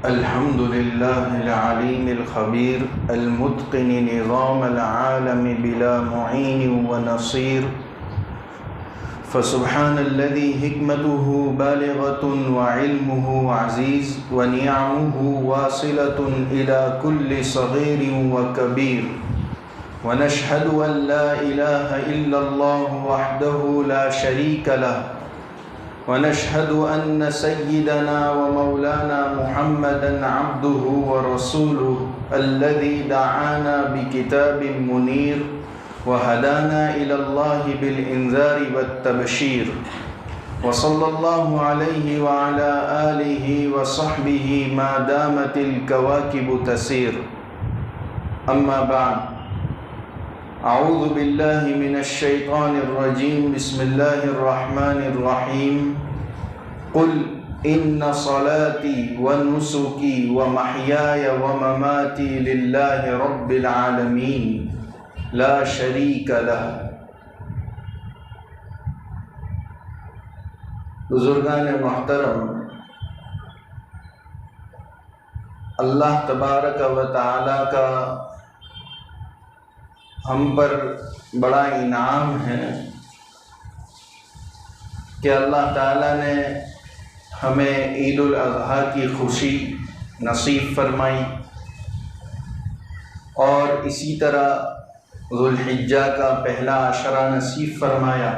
الحمد لله العليم الخبير المتقن نظام العالم بلا معين ونصير، فسبحان الذي حكمته بالغة وعلمه عزيز ونعمه واصلة إلى كل صغير وكبير، ونشهد أن لا إله إلا الله وحده لا شريك له، ونشهد أن سيدنا ومولانا محمدًا عبده ورسوله الذي دعانا بكتاب منير وهدانا إلى الله بالإنذار والتبشير، وصلى الله عليه وعلى آله وصحبه ما دامت الكواكب تسير. أما بعد، أعوذ بالله من الشيطان الرجيم. بسم الله الرحمن الرحيم. قل إن صلاتي ونسكي ومحياي ومماتي لله رب العالمين لا شريك له. بزرگان محترم، اللہ تبارک و تعالی کا ہم پر بڑا انعام ہے کہ اللہ تعالیٰ نے ہمیں عید الاضحیٰ کی خوشی نصیب فرمائی، اور اسی طرح ذوالحجہ کا پہلا عشرہ نصیب فرمایا.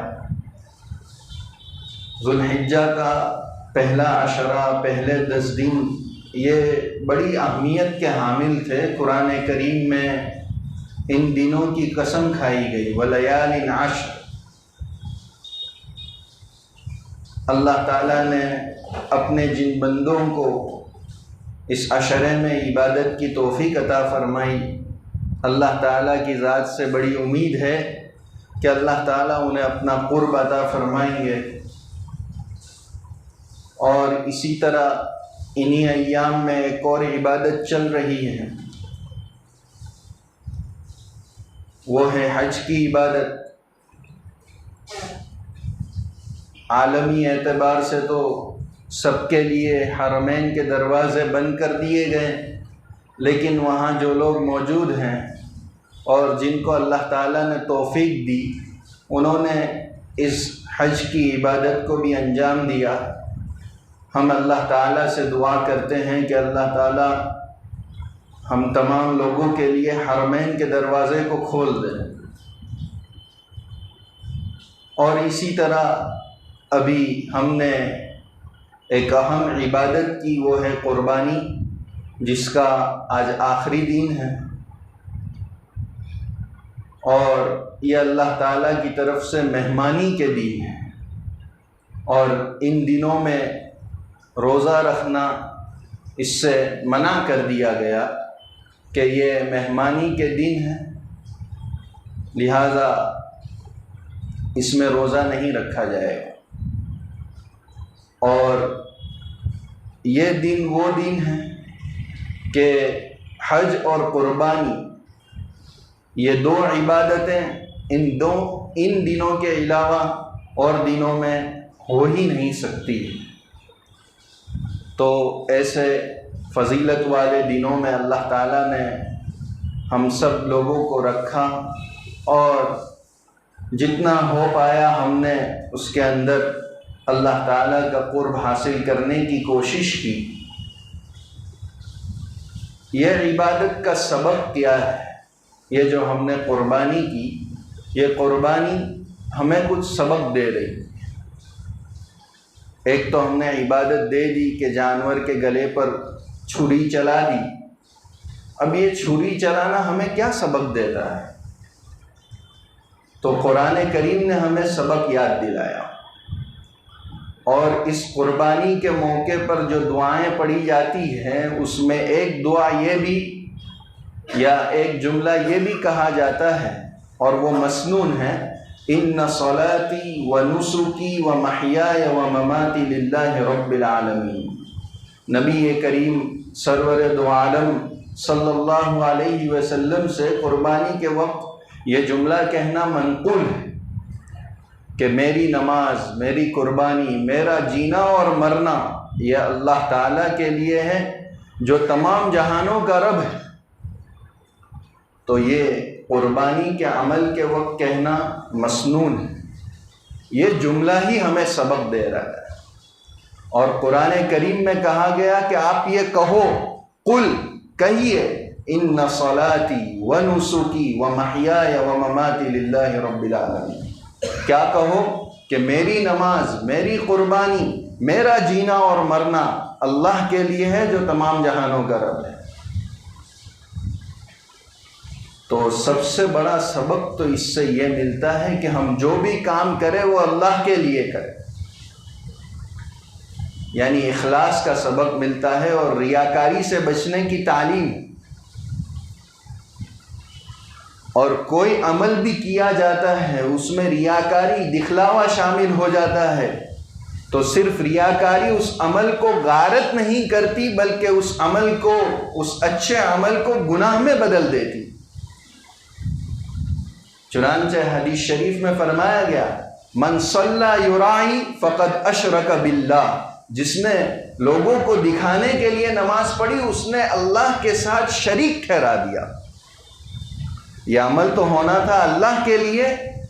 ذوالحجہ کا پہلا عشرہ، پہلے 10 دن، یہ بڑی اہمیت کے حامل تھے. قرآن کریم میں ان دنوں کی قسم کھائی گئی، وَلَيَالٍ عَشْرٍ. اللہ تعالیٰ نے اپنے جن بندوں کو اس عشرے میں عبادت کی توفیق عطا فرمائی، اللہ تعالیٰ کی ذات سے بڑی امید ہے کہ اللہ تعالیٰ انہیں اپنا قرب عطا فرمائیں گے. اور اسی طرح انہی ایام میں ایک اور عبادت چل رہی ہے، وہ ہے حج کی عبادت. عالمی اعتبار سے تو سب کے لیے حرمین کے دروازے بند کر دیے گئے، لیکن وہاں جو لوگ موجود ہیں اور جن کو اللہ تعالیٰ نے توفیق دی، انہوں نے اس حج کی عبادت کو بھی انجام دیا. ہم اللہ تعالیٰ سے دعا کرتے ہیں کہ اللہ تعالیٰ ہم تمام لوگوں کے لیے حرمین کے دروازے کو کھول دیں. اور اسی طرح ابھی ہم نے ایک اہم عبادت کی، وہ ہے قربانی، جس کا آج آخری دن ہے. اور یہ اللہ تعالیٰ کی طرف سے مہمانی کے دن ہے، اور ان دنوں میں روزہ رکھنا اس سے منع کر دیا گیا کہ یہ مہمانی کے دن ہے، لہذا اس میں روزہ نہیں رکھا جائے گا. اور یہ دن وہ دن ہے کہ حج اور قربانی، یہ دو عبادتیں ان دنوں کے علاوہ اور دنوں میں ہو ہی نہیں سکتی. تو ایسے فضیلت والے دنوں میں اللہ تعالیٰ نے ہم سب لوگوں کو رکھا، اور جتنا ہو پایا ہم نے اس کے اندر اللہ تعالیٰ کا قرب حاصل کرنے کی کوشش کی. یہ عبادت کا سبب کیا ہے؟ یہ جو ہم نے قربانی کی، یہ قربانی ہمیں کچھ سبق دے رہی. ایک تو ہم نے عبادت دے دی کہ جانور کے گلے پر چھری چلا دی. اب یہ چھری چلانا ہمیں کیا سبق دیتا ہے؟ تو قرآن کریم نے ہمیں سبق یاد دلایا. اور اس قربانی کے موقع پر جو دعائیں پڑھی جاتی ہیں، اس میں ایک دعا یہ بھی، یا ایک جملہ یہ بھی کہا جاتا ہے، اور وہ مسنون ہے، ان صلاتی و نسکی و محیای و مماتی للہ رب العالمین. نبی کریم سرور دو عالم صلی اللہ علیہ وسلم سے قربانی کے وقت یہ جملہ کہنا منقول ہے کہ میری نماز، میری قربانی، میرا جینا اور مرنا یہ اللہ تعالیٰ کے لیے ہے، جو تمام جہانوں کا رب ہے، تو یہ قربانی کے عمل کے وقت کہنا مسنون ہے۔ یہ جملہ ہی ہمیں سبق دے رہا ہے، اور قرآن کریم میں کہا گیا کہ آپ یہ کہو، قل کہیے، ان صلاتی و نسکی و محیای و مماتی للہ رب العالمین، کیا کہو کہ میری نماز، میری قربانی، میرا جینا اور مرنا اللہ کے لیے ہے جو تمام جہانوں کا رب ہے۔ تو سب سے بڑا سبق تو اس سے یہ ملتا ہے کہ ہم جو بھی کام کریں وہ اللہ کے لیے کریں، یعنی اخلاص کا سبق ملتا ہے اور ریاکاری سے بچنے کی تعلیم۔ اور کوئی عمل بھی کیا جاتا ہے اس میں ریاکاری، دکھلاوا شامل ہو جاتا ہے، تو صرف ریاکاری اس عمل کو غارت نہیں کرتی بلکہ اس عمل کو، اس اچھے عمل کو گناہ میں بدل دیتی۔ چنانچہ حدیث شریف میں فرمایا گیا، من صلی یرائی فقد اشرک باللہ، جس نے لوگوں کو دکھانے کے لیے نماز پڑھی اس نے اللہ کے ساتھ شریک ٹھہرا دیا۔ یہ عمل تو ہونا تھا اللہ کے لیے،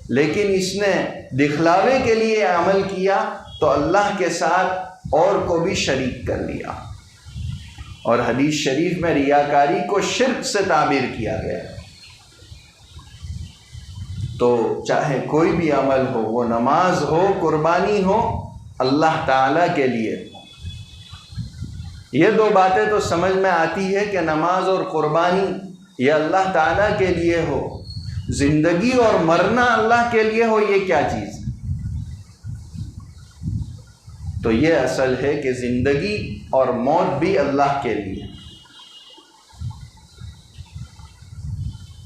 لیکن اس نے دکھلاوے کے لیے عمل کیا تو اللہ کے ساتھ اور کو بھی شریک کر لیا۔ اور حدیث شریف میں ریاکاری کو شرک سے تعبیر کیا گیا۔ تو چاہے کوئی بھی عمل ہو، وہ نماز ہو، قربانی ہو، اللہ تعالیٰ کے لیے۔ یہ دو باتیں تو سمجھ میں آتی ہے کہ نماز اور قربانی یہ اللہ تعالیٰ کے لیے ہو، زندگی اور مرنا اللہ کے لیے ہو، یہ کیا چیز ہے؟ تو یہ اصل ہے کہ زندگی اور موت بھی اللہ کے لیے۔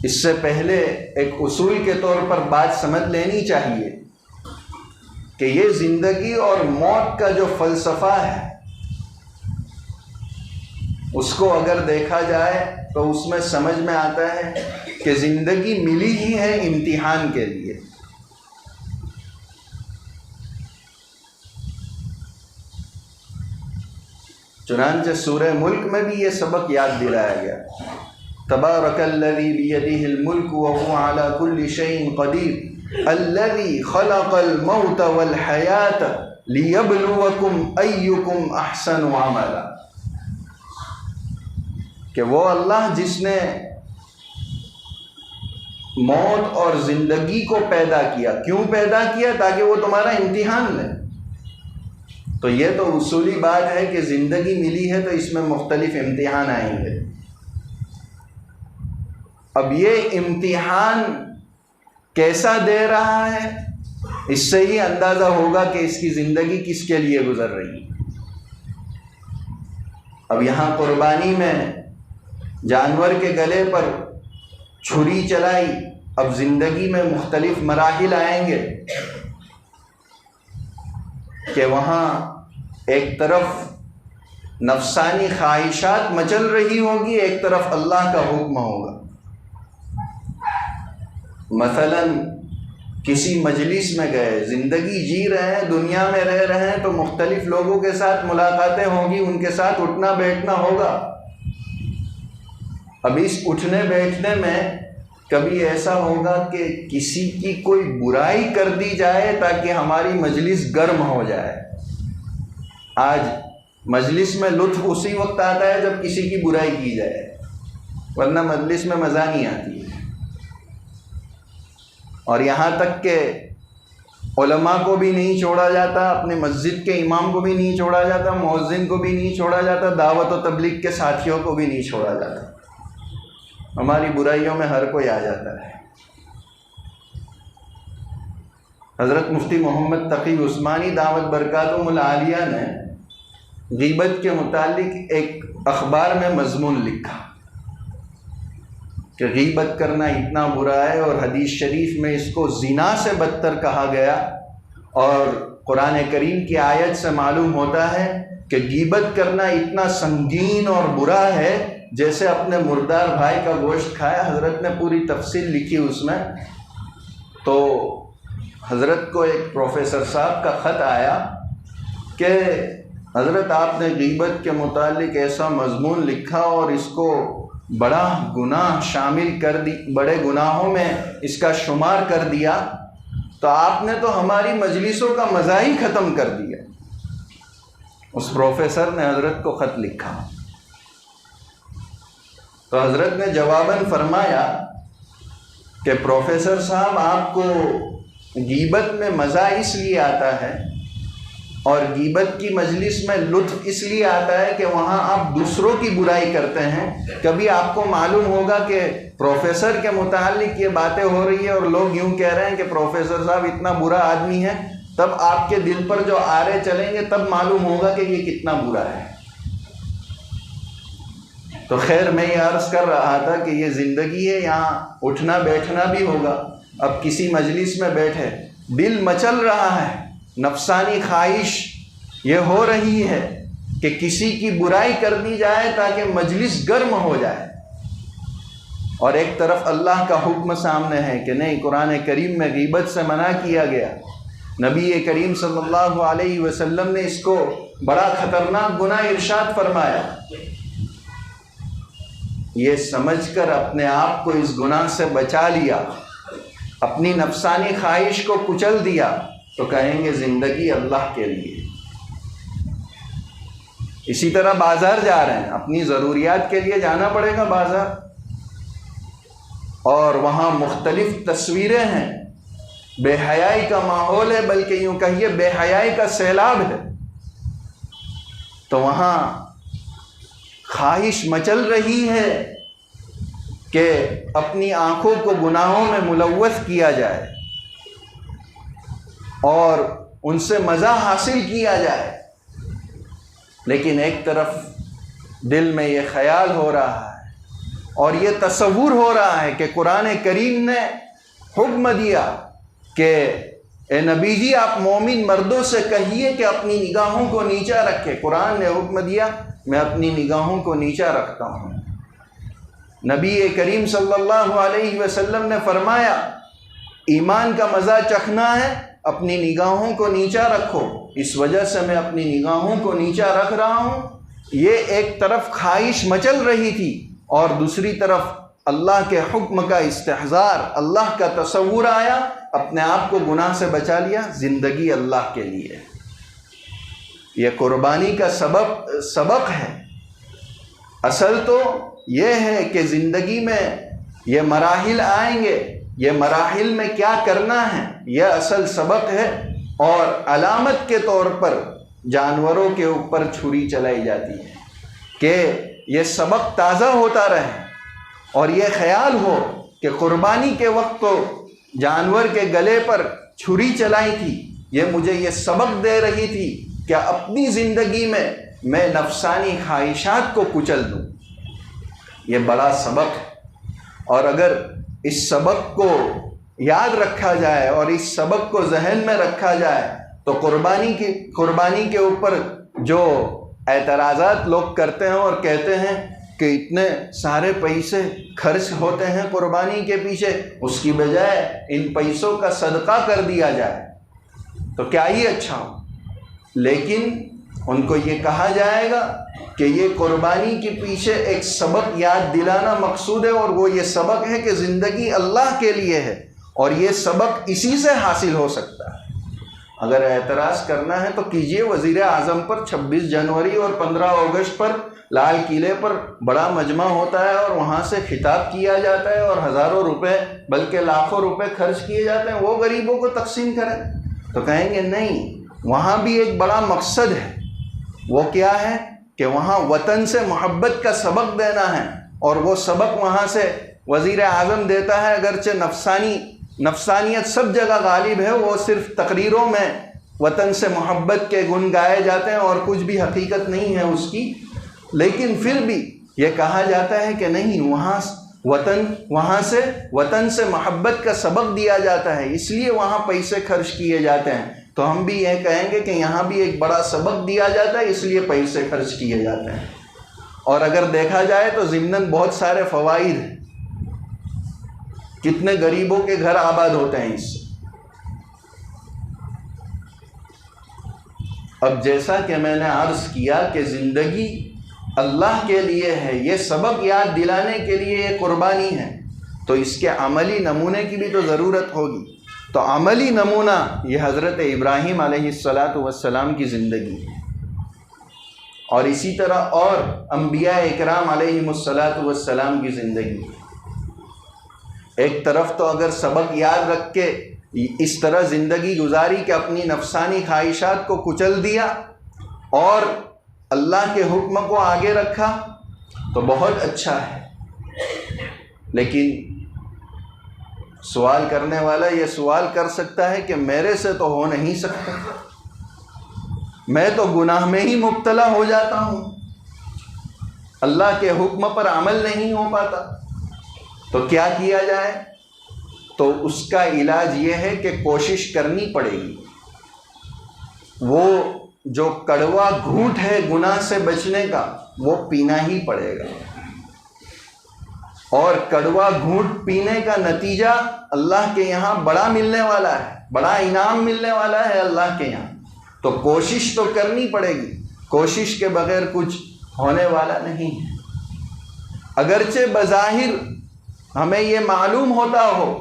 اس سے پہلے ایک اصول کے طور پر بات سمجھ لینی چاہیے کہ یہ زندگی اور موت کا جو فلسفہ ہے اس کو اگر دیکھا جائے تو اس میں سمجھ میں آتا ہے کہ زندگی ملی ہی ہے امتحان کے لیے۔ چنانچہ سورہ ملک میں بھی یہ سبق یاد دلایا گیا، تبارک الذی بیدہ الملک وہو علی کل شیء قدیر الذی خلق الموت والحیاۃ لیبلوکم ایکم احسن عملا، کہ وہ اللہ جس نے موت اور زندگی کو پیدا کیا۔ کیوں پیدا کیا؟ تاکہ وہ تمہارا امتحان لے۔ تو یہ تو اصولی بات ہے کہ زندگی ملی ہے تو اس میں مختلف امتحان آئیں گے۔ اب یہ امتحان کیسا دے رہا ہے، اس سے ہی اندازہ ہوگا کہ اس کی زندگی کس کے لیے گزر رہی ہے۔ اب یہاں قربانی میں جانور کے گلے پر چھری چلائی، اب زندگی میں مختلف مراحل آئیں گے کہ وہاں ایک طرف نفسانی خواہشات مچل رہی ہوگی، ایک طرف اللہ کا حکم ہوگا۔ مثلا کسی مجلس میں گئے، زندگی جی رہے ہیں، دنیا میں رہ رہے ہیں، تو مختلف لوگوں کے ساتھ ملاقاتیں ہوں گی، ان کے ساتھ اٹھنا بیٹھنا ہوگا۔ اب اس اٹھنے بیٹھنے میں کبھی ایسا ہوگا کہ کسی کی کوئی برائی کر دی جائے تاکہ ہماری مجلس گرم ہو جائے۔ آج مجلس میں لطف اسی وقت آتا ہے جب کسی کی برائی کی جائے، ورنہ مجلس میں مزہ نہیں آتی ہے۔ اور یہاں تک کہ علماء کو بھی نہیں چھوڑا جاتا، اپنے مسجد کے امام کو بھی نہیں چھوڑا جاتا، مؤذن کو بھی نہیں چھوڑا جاتا، دعوت و تبلیغ کے ساتھیوں کو بھی نہیں چھوڑا جاتا۔ ہماری برائیوں میں ہر کوئی آ جاتا ہے۔ حضرت مفتی محمد تقی عثمانی دعوت برکاتہم العالیہ نے غیبت کے متعلق ایک اخبار میں مضمون لکھا کہ غیبت کرنا اتنا برا ہے، اور حدیث شریف میں اس کو زنا سے بدتر کہا گیا، اور قرآن کریم کی آیت سے معلوم ہوتا ہے کہ غیبت کرنا اتنا سنگین اور برا ہے جیسے اپنے مردار بھائی کا گوشت کھایا۔ حضرت نے پوری تفصیل لکھی اس میں۔ تو حضرت کو ایک پروفیسر صاحب کا خط آیا کہ حضرت آپ نے غیبت کے متعلق ایسا مضمون لکھا اور اس کو بڑا گناہ شامل کر دی، بڑے گناہوں میں اس کا شمار کر دیا، تو آپ نے تو ہماری مجلسوں کا مزہ ہی ختم کر دیا۔ اس پروفیسر نے حضرت کو خط لکھا، تو حضرت نے جواباً فرمایا کہ پروفیسر صاحب، آپ کو غیبت میں مزہ اس لیے آتا ہے اور غیبت کی مجلس میں لطف اس لیے آتا ہے کہ وہاں آپ دوسروں کی برائی کرتے ہیں۔ کبھی آپ کو معلوم ہوگا کہ پروفیسر کے متعلق یہ باتیں ہو رہی ہیں اور لوگ یوں کہہ رہے ہیں کہ پروفیسر صاحب اتنا برا آدمی ہے، تب آپ کے دل پر جو آرے چلیں گے تب معلوم ہوگا کہ یہ کتنا برا ہے۔ تو خیر، میں یہ عرض کر رہا تھا کہ یہ زندگی ہے، یہاں اٹھنا بیٹھنا بھی ہوگا۔ اب کسی مجلس میں بیٹھے، دل مچل رہا ہے، نفسانی خواہش یہ ہو رہی ہے کہ کسی کی برائی کر دی جائے تاکہ مجلس گرم ہو جائے، اور ایک طرف اللہ کا حکم سامنے ہے کہ نہیں، قرآن کریم میں غیبت سے منع کیا گیا، نبی کریم صلی اللہ علیہ وسلم نے اس کو بڑا خطرناک گناہ ارشاد فرمایا۔ یہ سمجھ کر اپنے آپ کو اس گناہ سے بچا لیا، اپنی نفسانی خواہش کو کچل دیا، تو کہیں گے زندگی اللہ کے لیے۔ اسی طرح بازار جا رہے ہیں، اپنی ضروریات کے لیے جانا پڑے گا بازار، اور وہاں مختلف تصویریں ہیں، بے حیائی کا ماحول ہے، بلکہ یوں کہیے بے حیائی کا سیلاب ہے، تو وہاں خواہش مچل رہی ہے کہ اپنی آنکھوں کو گناہوں میں ملوث کیا جائے اور ان سے مزہ حاصل کیا جائے، لیکن ایک طرف دل میں یہ خیال ہو رہا ہے اور یہ تصور ہو رہا ہے کہ قرآن کریم نے حکم دیا کہ اے نبی جی، آپ مومن مردوں سے کہیے کہ اپنی نگاہوں کو نیچا رکھے۔ قرآن نے حکم دیا، میں اپنی نگاہوں کو نیچا رکھتا ہوں۔ نبی کریم صلی اللہ علیہ وسلم نے فرمایا، ایمان کا مزہ چکھنا ہے، اپنی نگاہوں کو نیچا رکھو۔ اس وجہ سے میں اپنی نگاہوں کو نیچا رکھ رہا ہوں۔ یہ ایک طرف خواہش مچل رہی تھی اور دوسری طرف اللہ کے حکم کا استحضار، اللہ کا تصور آیا، اپنے آپ کو گناہ سے بچا لیا، زندگی اللہ کے لیے۔ یہ قربانی کا سبق ہے۔ اصل تو یہ ہے کہ زندگی میں یہ مراحل آئیں گے، یہ مراحل میں کیا کرنا ہے، یہ اصل سبق ہے، اور علامت کے طور پر جانوروں کے اوپر چھری چلائی جاتی ہے کہ یہ سبق تازہ ہوتا رہے، اور یہ خیال ہو کہ قربانی کے وقت تو جانور کے گلے پر چھری چلائی تھی، یہ مجھے یہ سبق دے رہی تھی کہ اپنی زندگی میں نفسانی خواہشات کو کچل دوں۔ یہ بڑا سبق ہے، اور اگر اس سبق کو یاد رکھا جائے اور اس سبق کو ذہن میں رکھا جائے تو قربانی کے اوپر جو اعتراضات لوگ کرتے ہیں اور کہتے ہیں کہ اتنے سارے پیسے خرچ ہوتے ہیں قربانی کے پیچھے، اس کی بجائے ان پیسوں کا صدقہ کر دیا جائے تو کیا ہی اچھا ہو۔ لیکن ان کو یہ کہا جائے گا کہ یہ قربانی کے پیچھے ایک سبق یاد دلانا مقصود ہے، اور وہ یہ سبق ہے کہ زندگی اللہ کے لیے ہے، اور یہ سبق اسی سے حاصل ہو سکتا ہے۔ اگر اعتراض کرنا ہے تو کیجئے، وزیر اعظم پر 26 جنوری اور 15 اگست پر لال قلعے پر بڑا مجمع ہوتا ہے اور وہاں سے خطاب کیا جاتا ہے اور ہزاروں روپے بلکہ لاکھوں روپے خرچ کیے جاتے ہیں، وہ غریبوں کو تقسیم کریں، تو کہیں گے نہیں، وہاں بھی ایک بڑا مقصد ہے۔ وہ کیا ہے کہ وہاں وطن سے محبت کا سبق دینا ہے، اور وہ سبق وہاں سے وزیر اعظم دیتا ہے، اگرچہ نفسانیت سب جگہ غالب ہے، وہ صرف تقریروں میں وطن سے محبت کے گن گائے جاتے ہیں اور کچھ بھی حقیقت نہیں ہے اس کی، لیکن پھر بھی یہ کہا جاتا ہے کہ نہیں، وہاں سے وطن سے محبت کا سبق دیا جاتا ہے، اس لیے وہاں پیسے خرچ کیے جاتے ہیں۔ تو ہم بھی یہ کہیں گے کہ یہاں بھی ایک بڑا سبق دیا جاتا ہے، اس لیے پیسے خرچ کیے جاتے ہیں، اور اگر دیکھا جائے تو ضمناً بہت سارے فوائد ہیں، کتنے غریبوں کے گھر آباد ہوتے ہیں اس سے۔ اب جیسا کہ میں نے عرض کیا کہ زندگی اللہ کے لیے ہے، یہ سبق یاد دلانے کے لیے یہ قربانی ہے، تو اس کے عملی نمونے کی بھی تو ضرورت ہوگی۔ تو عملی نمونہ یہ حضرت ابراہیم علیہ السلام کی زندگی ہے، اور اسی طرح اور انبیاء اکرام علیہم السلام کی زندگی ہے۔ ایک طرف تو اگر سبق یاد رکھ کے اس طرح زندگی گزاری کہ اپنی نفسانی خواہشات کو کچل دیا اور اللہ کے حکم کو آگے رکھا تو بہت اچھا ہے، لیکن سوال کرنے والا یہ سوال کر سکتا ہے کہ میرے سے تو ہو نہیں سکتا، میں تو گناہ میں ہی مبتلا ہو جاتا ہوں، اللہ کے حکم پر عمل نہیں ہو پاتا، تو کیا کیا جائے؟ تو اس کا علاج یہ ہے کہ کوشش کرنی پڑے گی۔ وہ جو کڑوا گھونٹ ہے گناہ سے بچنے کا وہ پینا ہی پڑے گا، اور کڑوا گھونٹ پینے کا نتیجہ اللہ کے یہاں بڑا ملنے والا ہے، بڑا انعام ملنے والا ہے اللہ کے یہاں۔ تو کوشش تو کرنی پڑے گی، کوشش کے بغیر کچھ ہونے والا نہیں ہے۔ اگرچہ بظاہر ہمیں یہ معلوم ہوتا ہو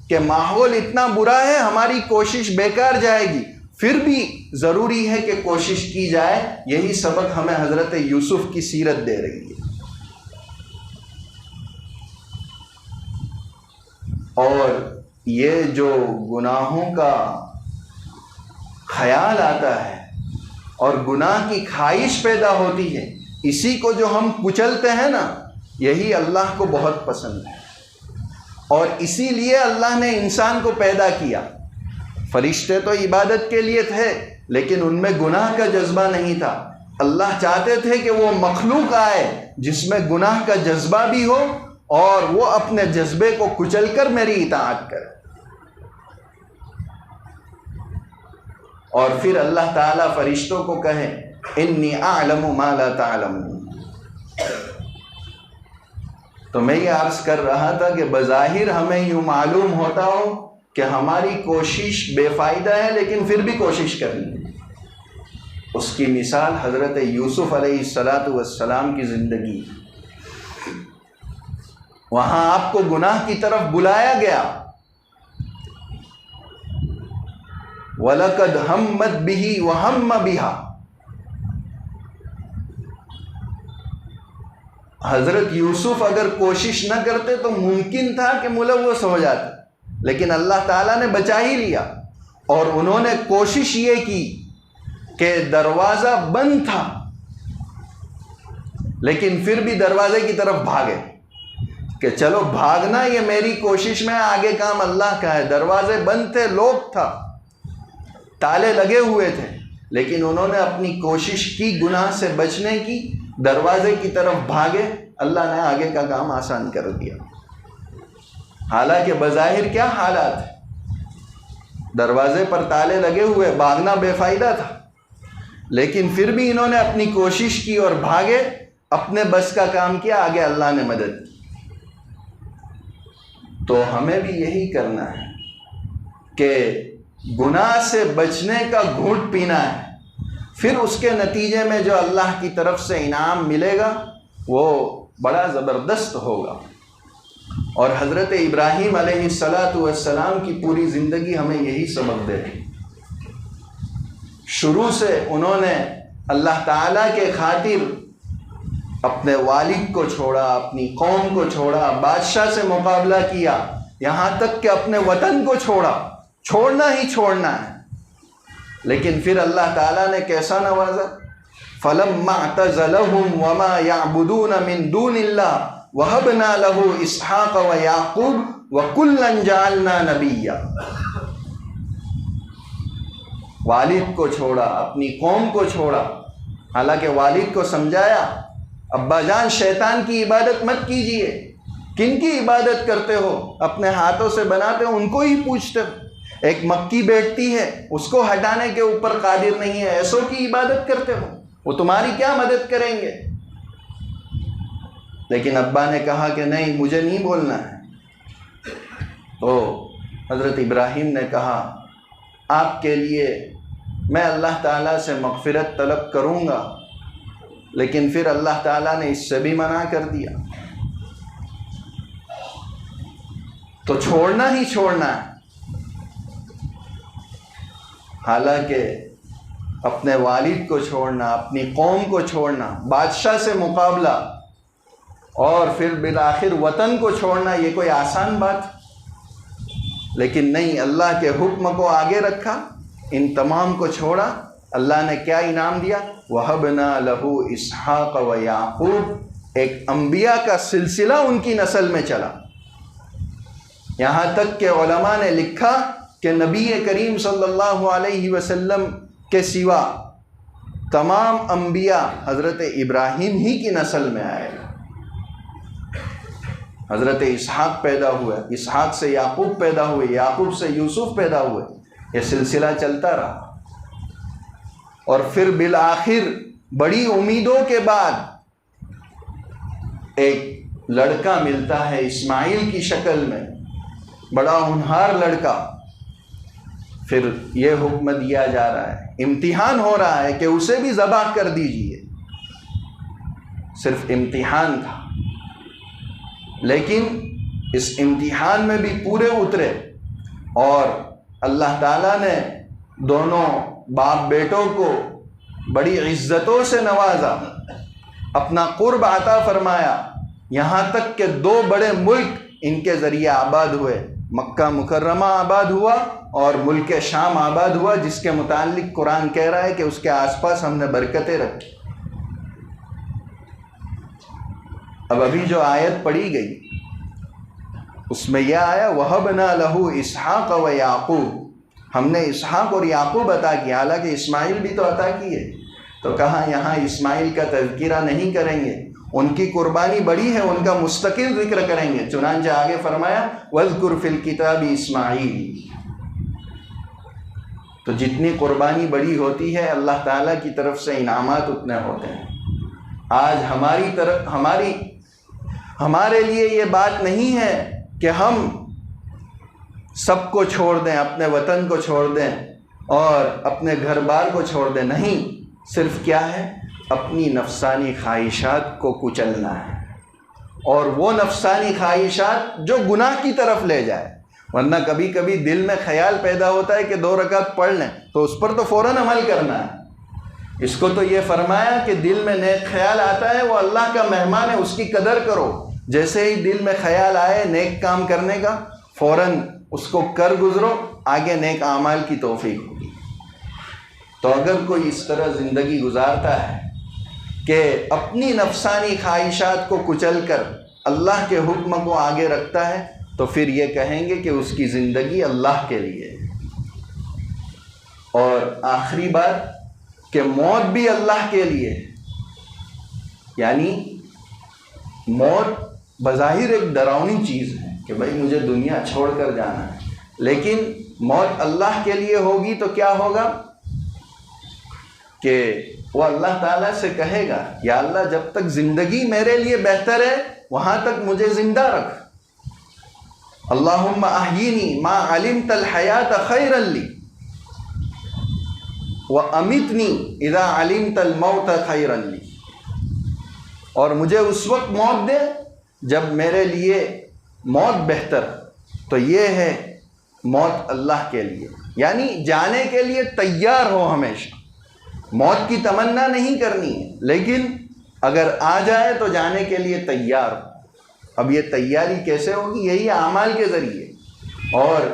کہ ماحول اتنا برا ہے ہماری کوشش بیکار جائے گی، پھر بھی ضروری ہے کہ کوشش کی جائے۔ یہی سبق ہمیں حضرت یوسف کی سیرت دے رہی ہے۔ اور یہ جو گناہوں کا خیال آتا ہے اور گناہ کی خواہش پیدا ہوتی ہے، اسی کو جو ہم کچلتے ہیں نا، یہی اللہ کو بہت پسند ہے، اور اسی لیے اللہ نے انسان کو پیدا کیا۔ فرشتے تو عبادت کے لیے تھے، لیکن ان میں گناہ کا جذبہ نہیں تھا۔ اللہ چاہتے تھے کہ وہ مخلوق آئے جس میں گناہ کا جذبہ بھی ہو، اور وہ اپنے جذبے کو کچل کر میری اطاعت کرے۔ اور پھر اللہ تعالیٰ فرشتوں کو کہے انی اعلم ما لا تعلمون۔ تو میں یہ عرض کر رہا تھا کہ بظاہر ہمیں یوں معلوم ہوتا ہو کہ ہماری کوشش بے فائدہ ہے، لیکن پھر بھی کوشش کرنی ہے۔ اس کی مثال حضرت یوسف علیہ السلام کی زندگی۔ وہاں آپ کو گناہ کی طرف بلایا گیا، وَلَقَدْ هَمَّتْ بِهِ وَهَمَّ بِهَا۔ حضرت یوسف اگر کوشش نہ کرتے تو ممکن تھا کہ ملوث ہو جاتے، لیکن اللہ تعالیٰ نے بچا ہی لیا۔ اور انہوں نے کوشش یہ کی کہ دروازہ بند تھا، لیکن پھر بھی دروازے کی طرف بھاگے کہ چلو بھاگنا یہ میری کوشش میں، آگے کام اللہ کا ہے۔ دروازے بند تھے، لوک تھا، تالے لگے ہوئے تھے، لیکن انہوں نے اپنی کوشش کی گناہ سے بچنے کی، دروازے کی طرف بھاگے، اللہ نے آگے کا کام آسان کر دیا۔ حالانکہ بظاہر کیا حالات ہیں، دروازے پر تالے لگے ہوئے، بھاگنا بے فائدہ تھا، لیکن پھر بھی انہوں نے اپنی کوشش کی اور بھاگے، اپنے بس کا کام کیا، آگے اللہ نے مدد کی۔ تو ہمیں بھی یہی کرنا ہے کہ گناہ سے بچنے کا گھونٹ پینا ہے، پھر اس کے نتیجے میں جو اللہ کی طرف سے انعام ملے گا وہ بڑا زبردست ہوگا۔ اور حضرت ابراہیم علیہ السلام کی پوری زندگی ہمیں یہی سبق دے رہی۔ شروع سے انہوں نے اللہ تعالیٰ کے خاطر اپنے والد کو چھوڑا، اپنی قوم کو چھوڑا، بادشاہ سے مقابلہ کیا، یہاں تک کہ اپنے وطن کو چھوڑنا ہی چھوڑنا ہے۔ لیکن پھر اللہ تعالیٰ نے کیسا نوازا، فَلَمَّا اعْتَزَلَهُمْ وَمَا يَعْبُدُونَ مِن دُونِ اللَّهِ وَهَبْنَا لَهُ إِسْحَاقَ وَيَعْقُوبَ وَكُلًّا جَعَلْنَا نَبِيًّا۔ والد کو چھوڑا، اپنی قوم کو چھوڑا، حالانکہ والد کو سمجھایا ابا جان شیطان کی عبادت مت کیجیے، کن کی عبادت کرتے ہو، اپنے ہاتھوں سے بناتے ہو ان کو ہی پوچھتے ہو، ایک مکی بیٹتی ہے اس کو ہٹانے کے اوپر قادر نہیں ہے، ایسوں کی عبادت کرتے ہو، وہ تمہاری کیا مدد کریں گے؟ لیکن ابا نے کہا کہ نہیں، مجھے نہیں بولنا ہے۔ تو حضرت ابراہیم نے کہا آپ کے لیے میں اللہ تعالیٰ سے مغفرت طلب کروں گا، لیکن پھر اللہ تعالیٰ نے اس سے بھی منع کر دیا، تو چھوڑنا ہی چھوڑنا ہے۔ حالانکہ اپنے والد کو چھوڑنا، اپنی قوم کو چھوڑنا، بادشاہ سے مقابلہ، اور پھر بالآخر وطن کو چھوڑنا، یہ کوئی آسان بات؟ لیکن نہیں، اللہ کے حکم کو آگے رکھا، ان تمام کو چھوڑا۔ اللہ نے کیا انعام دیا؟ وَهَبْنَا لَهُ إِسْحَاقَ وَيَعْقُوبَ، ایک انبیاء کا سلسلہ ان کی نسل میں چلا، یہاں تک کہ علماء نے لکھا کہ نبی کریم صلی اللہ علیہ وسلم کے سوا تمام انبیاء حضرت ابراہیم ہی کی نسل میں آئے۔ حضرت اسحاق پیدا ہوئے، اسحاق سے یعقوب پیدا ہوئے، یعقوب سے یوسف پیدا ہوئے، یہ سلسلہ چلتا رہا، اور پھر بالآخر بڑی امیدوں کے بعد ایک لڑکا ملتا ہے اسماعیل کی شکل میں، بڑا ہونہار لڑکا۔ پھر یہ حکم دیا جا رہا ہے، امتحان ہو رہا ہے کہ اسے بھی ذبح کر دیجئے، صرف امتحان تھا، لیکن اس امتحان میں بھی پورے اترے، اور اللہ تعالیٰ نے دونوں باپ بیٹوں کو بڑی عزتوں سے نوازا، اپنا قرب عطا فرمایا، یہاں تک کہ 2 بڑے ملک ان کے ذریعے آباد ہوئے، مکہ مکرمہ آباد ہوا اور ملک شام آباد ہوا، جس کے متعلق قرآن کہہ رہا ہے کہ اس کے آس پاس ہم نے برکتیں رکھی۔ اب ابھی جو آیت پڑھی گئی اس میں یہ آیا وَهَبْنَا لَهُ إِسْحَاقَ وَيَعْقُوبَ، ہم نے اسحاق اور یعقوب عطا کیا، حالانکہ اسماعیل بھی تو عطا کیے، تو کہا یہاں اسماعیل کا تذکرہ نہیں کریں گے، ان کی قربانی بڑی ہے، ان کا مستقل ذکر کریں گے، چنانچہ آگے فرمایا وَاذْكُرْ فِي الْكِتَابِ إِسْمَاعِيلَ۔ تو جتنی قربانی بڑی ہوتی ہے اللہ تعالیٰ کی طرف سے انعامات اتنے ہوتے ہیں۔ آج ہمارے لیے یہ بات نہیں ہے کہ ہم سب کو چھوڑ دیں، اپنے وطن کو چھوڑ دیں اور اپنے گھر بار کو چھوڑ دیں، نہیں، صرف کیا ہے؟ اپنی نفسانی خواہشات کو کچلنا ہے، اور وہ نفسانی خواہشات جو گناہ کی طرف لے جائے، ورنہ کبھی کبھی دل میں خیال پیدا ہوتا ہے کہ 2 رکعت پڑھ لیں، تو اس پر تو فوراً عمل کرنا ہے۔ اس کو تو یہ فرمایا کہ دل میں نیک خیال آتا ہے وہ اللہ کا مہمان ہے، اس کی قدر کرو، جیسے ہی دل میں خیال آئے نیک کام کرنے کا فوراً اس کو کر گزرو، آگے نیک اعمال کی توفیق ہوگی۔ تو اگر کوئی اس طرح زندگی گزارتا ہے کہ اپنی نفسانی خواہشات کو کچل کر اللہ کے حکم کو آگے رکھتا ہے، تو پھر یہ کہیں گے کہ اس کی زندگی اللہ کے لیے ہے۔ اور آخری بات کہ موت بھی اللہ کے لیے ہے، یعنی موت بظاہر ایک ڈراؤنی چیز ہے کہ بھائی مجھے دنیا چھوڑ کر جانا ہے، لیکن موت اللہ کے لیے ہوگی تو کیا ہوگا کہ وہ اللہ تعالیٰ سے کہے گا یا اللہ جب تک زندگی میرے لیے بہتر ہے وہاں تک مجھے زندہ رکھ، اللہم احیینی ما علمت الحیات خیرا لی وَأَمِتْنِي اِذَا عَلِمْتَ الْمَوْتَ خَيْرًا لِي، اور مجھے اس وقت موت دے جب میرے لیے موت بہتر، تو یہ ہے موت اللہ کے لیے، یعنی جانے کے لیے تیار ہو، ہمیشہ موت کی تمنا نہیں کرنی ہے، لیکن اگر آ جائے تو جانے کے لیے تیار ہو۔ اب یہ تیاری کیسے ہوگی؟ یہی اعمال کے ذریعے، اور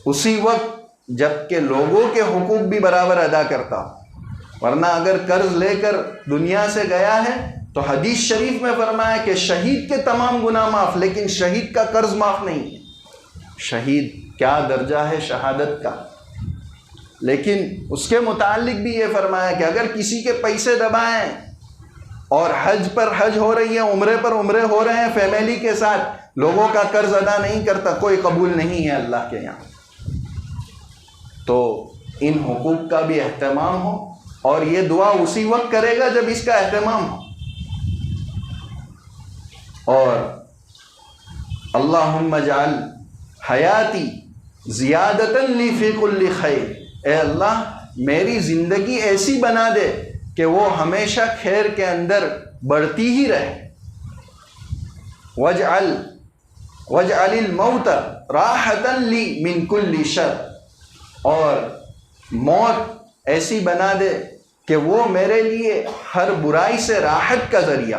اسی وقت جب کہ لوگوں کے حقوق بھی برابر ادا کرتا ہو، ورنہ اگر قرض لے کر دنیا سے گیا ہے تو حدیث شریف میں فرمایا کہ شہید کے تمام گناہ معاف، لیکن شہید کا قرض معاف نہیں ہے۔ شہید کیا درجہ ہے شہادت کا، لیکن اس کے متعلق بھی یہ فرمایا کہ اگر کسی کے پیسے دبائیں اور حج پر حج ہو رہی ہے، عمرے پر عمرے ہو رہے ہیں فیملی کے ساتھ، لوگوں کا قرض ادا نہیں کرتا، کوئی قبول نہیں ہے اللہ کے یہاں۔ تو ان حقوق کا بھی اہتمام ہو، اور یہ دعا اسی وقت کرے گا جب اس کا اہتمام ہو۔ اور اللہم اجعل حیاتی زیادۃ لی فی کل خیر، اے اللہ میری زندگی ایسی بنا دے کہ وہ ہمیشہ خیر کے اندر بڑھتی ہی رہے۔ وَاجْعَلِ الْمَوْتَ رَاحَةً لِّي مِنْ كُلِّ شَرٍ، اور موت ایسی بنا دے کہ وہ میرے لیے ہر برائی سے راحت کا ذریعہ۔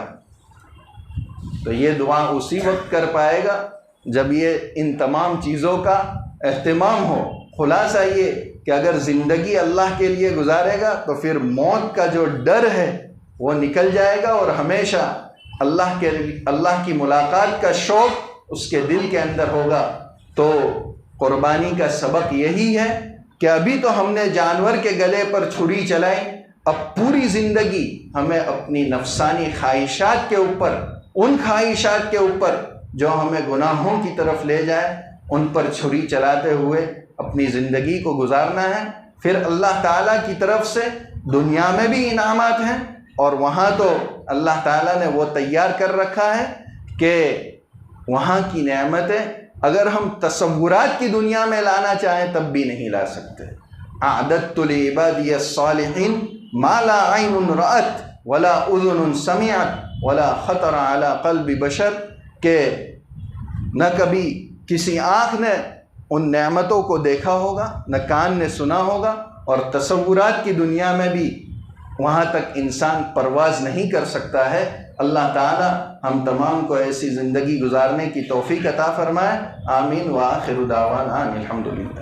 تو یہ دعا اسی وقت کر پائے گا جب یہ ان تمام چیزوں کا اہتمام ہو۔ خلاصہ یہ کہ اگر زندگی اللہ کے لیے گزارے گا تو پھر موت کا جو ڈر ہے وہ نکل جائے گا، اور ہمیشہ اللہ کی ملاقات کا شوق اس کے دل کے اندر ہوگا۔ تو قربانی کا سبق یہی ہے کہ ابھی تو ہم نے جانور کے گلے پر چھری چلائی، اب پوری زندگی ہمیں اپنی نفسانی خواہشات کے اوپر، ان خواہشات کے اوپر جو ہمیں گناہوں کی طرف لے جائے، ان پر چھری چلاتے ہوئے اپنی زندگی کو گزارنا ہے۔ پھر اللہ تعالیٰ کی طرف سے دنیا میں بھی انعامات ہیں، اور وہاں تو اللہ تعالیٰ نے وہ تیار کر رکھا ہے کہ وہاں کی نعمتیں اگر ہم تصورات کی دنیا میں لانا چاہیں تب بھی نہیں لا سکتے۔ اعددت لعبادی الصالحین ما لا عین رأت ولا اذن سمعت ولا خطر علی قلب بشر، کہ نہ کبھی کسی آنکھ نے ان نعمتوں کو دیکھا ہوگا، نہ کان نے سنا ہوگا، اور تصورات کی دنیا میں بھی وہاں تک انسان پرواز نہیں کر سکتا ہے۔ اللہ تعالی ہم تمام کو ایسی زندگی گزارنے کی توفیق عطا فرمائے۔ آمین وآخر دعوانا الحمدللہ۔